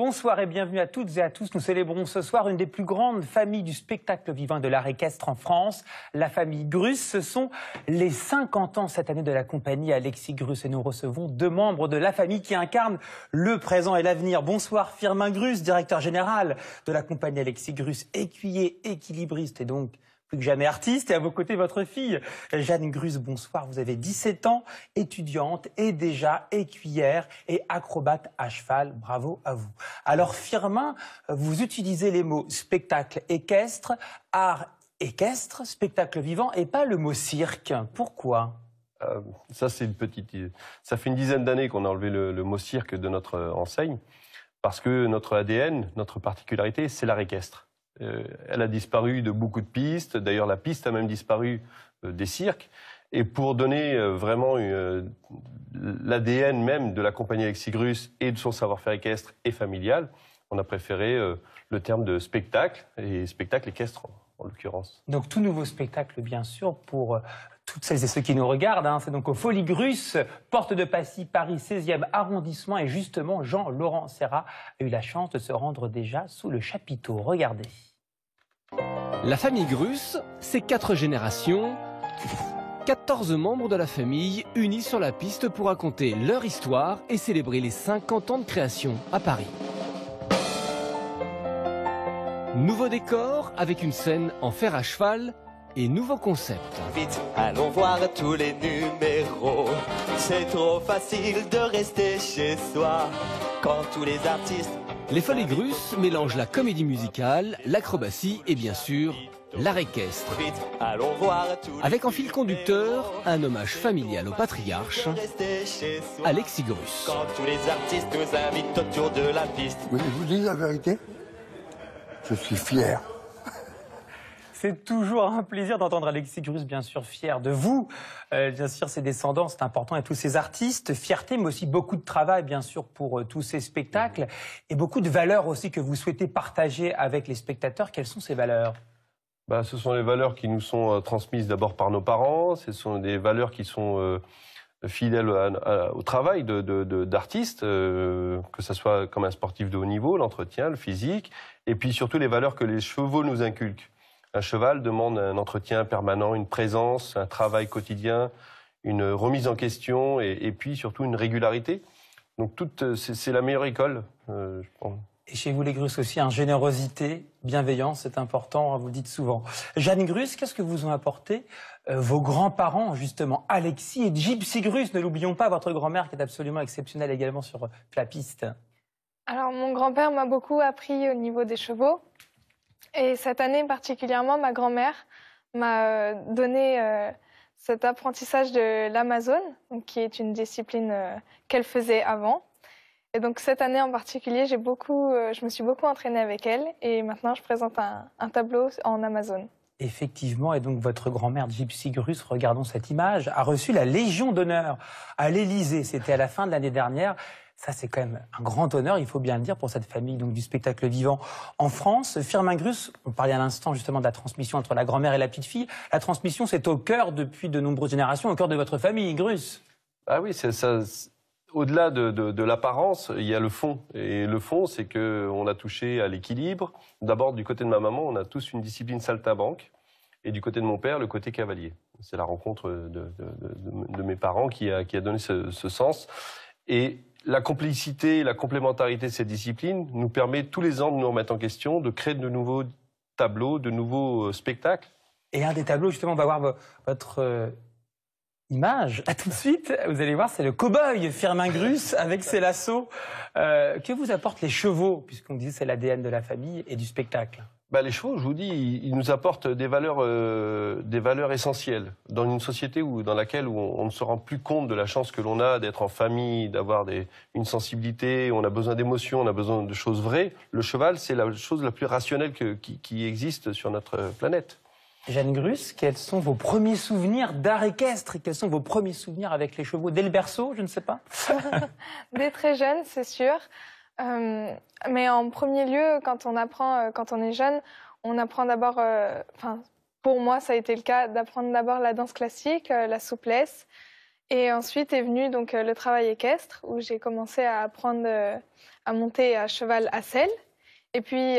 Bonsoir et bienvenue à toutes et à tous. Nous célébrons ce soir une des plus grandes familles du spectacle vivant et de l'art équestre en France, la famille Grus. Ce sont les 50 ans cette année de la compagnie Alexis Grus et nous recevons deux membres de la famille qui incarnent le présent et l'avenir. Bonsoir Firmin Grus, directeur général de la compagnie Alexis Grus, écuyer, équilibriste et donc plus que jamais artiste, et à vos côtés, votre fille, Jeanne Grus. Bonsoir, vous avez 17 ans, étudiante et déjà écuyère et acrobate à cheval. Bravo à vous. Alors, Firmin, vous utilisez les mots spectacle équestre, art équestre, spectacle vivant, et pas le mot cirque. Pourquoi ? Ça fait une dizaine d'années qu'on a enlevé le mot cirque de notre enseigne, parce que notre ADN, notre particularité, c'est l'art équestre. Elle a disparu de beaucoup de pistes. D'ailleurs, la piste a même disparu des cirques. Et pour donner vraiment l'ADN même de la compagnie Alexis Grus et de son savoir-faire équestre et familial, on a préféré le terme de spectacle, et spectacle équestre en l'occurrence. Donc, tout nouveau spectacle, bien sûr, pour toutes celles et ceux qui nous regardent. C'est donc au Folies Grus, porte de Passy, Paris 16e arrondissement. Et justement, Jean-Laurent Serra a eu la chance de se rendre déjà sous le chapiteau. Regardez. La famille Grus, c'est 4 générations, 14 membres de la famille unis sur la piste pour raconter leur histoire et célébrer les 50 ans de création à Paris. Nouveau décor avec une scène en fer à cheval et nouveau concept. Vite, allons voir tous les numéros. C'est trop facile de rester chez soi quand tous les artistes... Les Folies Grus mélangent la comédie musicale, l'acrobatie et bien sûr l'art équestre. Vite, allons voir avec en fil conducteur un hommage familial au patriarche Alexis Grus. Quand tous les artistes nous invitent autour de la piste. Oui, je vous dis la vérité, je suis fier. C'est toujours un plaisir d'entendre Alexis Grus, bien sûr, fier de vous. Bien sûr, ses descendants, c'est important, et tous ces artistes. Fierté, mais aussi beaucoup de travail, bien sûr, pour tous ces spectacles. Et beaucoup de valeurs aussi que vous souhaitez partager avec les spectateurs. Quelles sont ces valeurs ? Ce sont les valeurs qui nous sont transmises d'abord par nos parents. Ce sont des valeurs qui sont fidèles au travail d'artistes, que ce soit comme un sportif de haut niveau, l'entretien, le physique. Et puis surtout les valeurs que les chevaux nous inculquent. Un cheval demande un entretien permanent, une présence, un travail quotidien, une remise en question et puis surtout une régularité. Donc c'est la meilleure école, je pense. Et chez vous les Grus aussi, générosité, bienveillance, c'est important, vous le dites souvent. Jeanne Grus, qu'est-ce que vous ont apporté vos grands-parents, justement, Alexis et Gypsy Grus? Ne l'oublions pas, votre grand-mère qui est absolument exceptionnelle également sur la piste. Alors mon grand-père m'a beaucoup appris au niveau des chevaux. Et cette année particulièrement, ma grand-mère m'a donné cet apprentissage de l'Amazone, qui est une discipline qu'elle faisait avant. Et donc cette année en particulier, je me suis beaucoup entraînée avec elle et maintenant je présente un tableau en Amazone. Effectivement, et donc votre grand-mère Gypsy Grus, regardons cette image, a reçu la Légion d'honneur à l'Élysée. C'était à la fin de l'année dernière. Ça, c'est quand même un grand honneur, il faut bien le dire, pour cette famille donc, du spectacle vivant en France. Firmin Grus, on parlait à l'instant justement de la transmission entre la grand-mère et la petite-fille. La transmission, c'est au cœur depuis de nombreuses générations, au cœur de votre famille, Grus. Ah oui, c'est ça. Au-delà de l'apparence, il y a le fond. Et le fond, c'est qu'on a touché à l'équilibre. D'abord, du côté de ma maman, on a tous une discipline saltimbanque. Et du côté de mon père, le côté cavalier. C'est la rencontre de mes parents qui a donné ce sens. Et la complicité, la complémentarité de ces disciplines nous permet tous les ans de nous remettre en question, de créer de nouveaux tableaux, de nouveaux spectacles. Et un des tableaux, justement, on va voir votre image. À tout de suite, vous allez voir, c'est le cow-boy Firmin Grus avec ses lassos. Que vous apportent les chevaux, puisqu'on dit c'est l'ADN de la famille et du spectacle? Les chevaux, je vous dis, ils nous apportent des valeurs essentielles. Dans une société dans laquelle on ne se rend plus compte de la chance que l'on a d'être en famille, d'avoir une sensibilité, on a besoin d'émotions, on a besoin de choses vraies. Le cheval, c'est la chose la plus rationnelle qui existe sur notre planète. Jeanne Grus, quels sont vos premiers souvenirs d'art équestre? Quels sont vos premiers souvenirs avec les chevaux? Dès le berceau, je ne sais pas. Dès très jeune, c'est sûr. Mais en premier lieu, quand on est jeune, on apprend d'abord, pour moi ça a été le cas, d'apprendre d'abord la danse classique, la souplesse, Et ensuite est venu donc le travail équestre, où j'ai commencé à apprendre à monter à cheval à selle. Et puis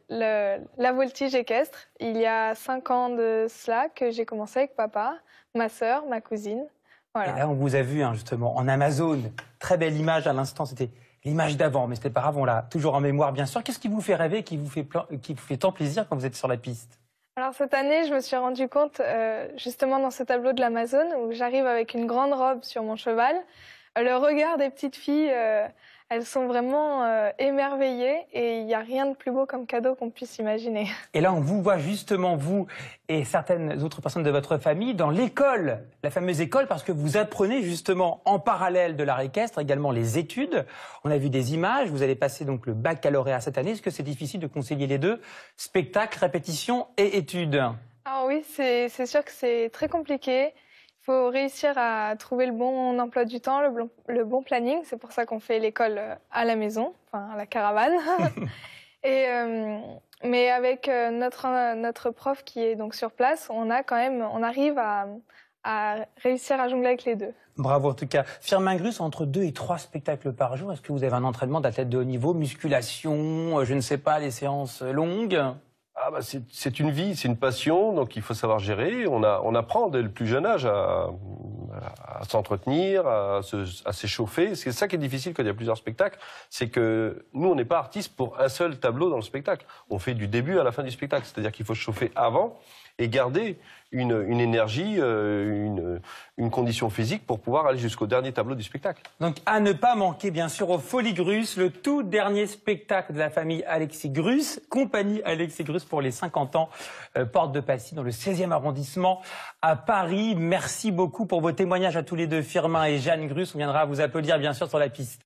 la voltige équestre, il y a 5 ans de cela que j'ai commencé avec papa, ma sœur, ma cousine. Voilà. Et là, on vous a vu justement en Amazone. Très belle image à l'instant, c'était l'image d'avant, mais c'était pas grave, on l'a toujours en mémoire bien sûr. Qu'est-ce qui vous fait rêver, qui vous fait tant plaisir quand vous êtes sur la piste? Alors cette année, je me suis rendu compte, justement dans ce tableau de l'Amazone, où j'arrive avec une grande robe sur mon cheval. Le regard des petites filles, elles sont vraiment émerveillées et il n'y a rien de plus beau comme cadeau qu'on puisse imaginer. Et là, on vous voit justement, vous et certaines autres personnes de votre famille, dans l'école, la fameuse école, parce que vous apprenez justement en parallèle de l'art équestre également les études. On a vu des images, vous allez passer donc le baccalauréat cette année. Est-ce que c'est difficile de concilier les deux, spectacle, répétition et études? Ah oui, c'est sûr que c'est très compliqué. Il faut réussir à trouver le bon emploi du temps, le bon planning. C'est pour ça qu'on fait l'école à la maison, enfin à la caravane. Mais avec notre prof qui est donc sur place, on arrive à réussir à jongler avec les deux. Bravo en tout cas. Firmin Grus, entre 2 et 3 spectacles par jour, est-ce que vous avez un entraînement d'athlète de haut niveau, musculation, je ne sais pas, les séances longues? C'est une vie, c'est une passion, donc il faut savoir gérer. On apprend dès le plus jeune âge à s'entretenir, à s'échauffer. C'est ça qui est difficile quand il y a plusieurs spectacles, c'est que nous, on n'est pas artistes pour un seul tableau dans le spectacle. On fait du début à la fin du spectacle, c'est-à-dire qu'il faut se chauffer avant et garder une énergie, une condition physique pour pouvoir aller jusqu'au dernier tableau du spectacle. Donc à ne pas manquer bien sûr aux Folies Grus, le tout dernier spectacle de la famille Alexis Grus, compagnie Alexis Grus pour les 50 ans, porte de Passy dans le 16e arrondissement à Paris. Merci beaucoup pour vos témoignages à tous les deux, Firmin et Jeanne Grus. On viendra vous applaudir bien sûr sur la piste.